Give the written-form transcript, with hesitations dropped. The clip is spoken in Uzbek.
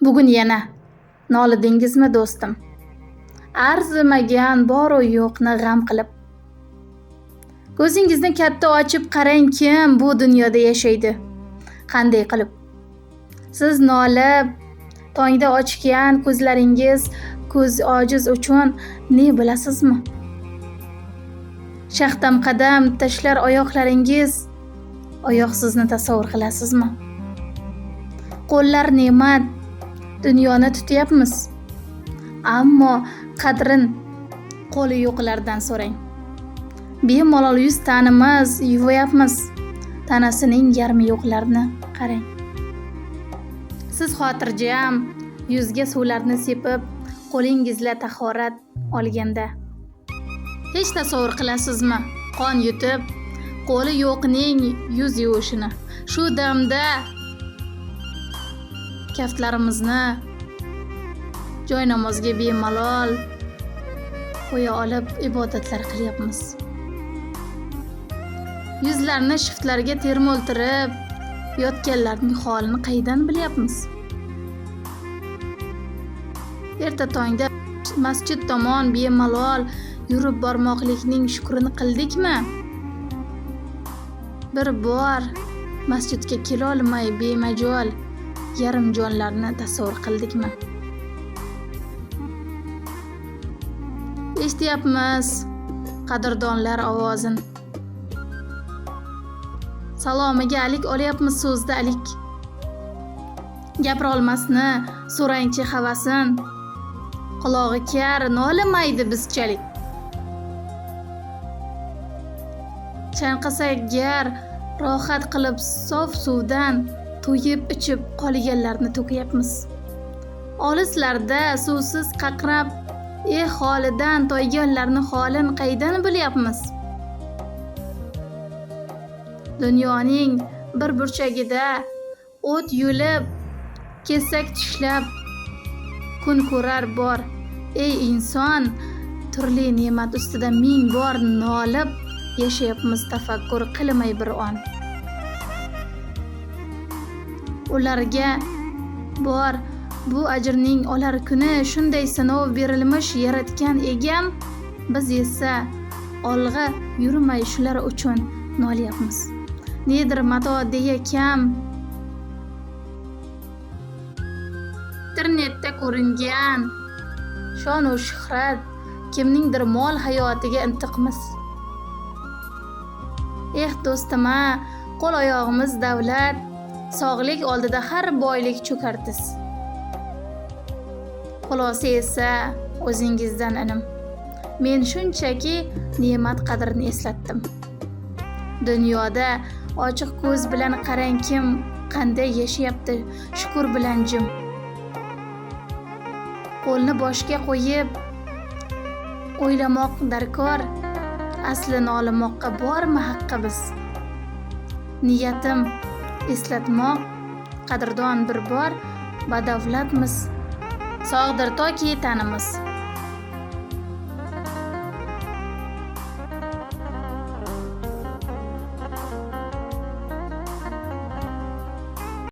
Bugun yana nolidingizmi do'stim? Arzimagan bor-u yo'qni g'am qilib. Ko'zingizni katta ochib qarang, kim bu dunyoda yashaydi? Qanday qilib? Siz nolib, tongda ochgan ko'zlaringiz ko'z ojiz uchun ne bilasizmi? Shaxdam qadam tashlar oyoqlaringiz, oyoqsizni tasavvur qilasizmi? Qo'llar ne'mat, dunyoni tutyapmiz. Ammo qadrin qo'li yo'qlardan so'rang. Bemalol 100 tanimiz yuvayapmiz. Tanasining yarmi yo'qlarni qarang. Siz xotirjam yuzga suvlarni sepib, qo'lingizla tahorat olganda hech tasavvur qilasizmi? Qon yutib, qo'li yo'qning yuz yuvishini. Shu damda kaftlarimizni joy namozga bemalol qo'ya olib ibodatlar qilyapmiz. Yuzlarni shiftlarga termultirib yotganlarning holini qaydan bilyapmiz? Erta tongda masjid tomon bemalol yurib bormoqlikning shukrini qildikmi? Bir bor masjidga kelolmay bemajol yarim jonlarni tasavvur qildikmi? Eshityapmiz qadrdonlar ovozin. Salomiga alik olyapmiz, so'zda alik. Gapira olmasni so'rangchi havasin. Qulog'i kar nolimaydi bizchalik. Chanqasak gar rohat qilib sof suvdan to'yib ichib qolganlarni to'kyapmiz. Olislarda suvsiz qaqrab holidan toyganlarni holin qaydan bilyapmiz? Dunyoning bir burchagida o't yulib, kesak tishlab kun ko'rar bor. Ey inson, turli ne'mat ustida ming bor nolib yashayapmiz, tafakkur qilmay bir on. Ularga bor bu ajrning olar kuni, shunday sinov berilmish yaratgan egam. Biz esa olg'a yurmay shular uchun nolyapmiz. Nedir mato deya kam, internetda ko'ringan shon va shuhrat, kimningdir mol hayotiga intiqmiz. Do'stim-a, qo'l oyog'imiz davlat, sog'lik oldida har boylik cho'kartiz. Xulosa esa o'zingizdan inim. Men shunchaki ne'mat qadrini eslatdim. Dunyoda ochiq ko'z bilan qarang, kim qanday yashayapti shukr bilan jim. Qo'lni boshga qo'yib o'ylamoq darkor, aslini olmoqqa bormi haqqimiz? Niyatim eslatmoq, qadrdon bir bor badavlatmiz. Sog'dir toki tanimiz.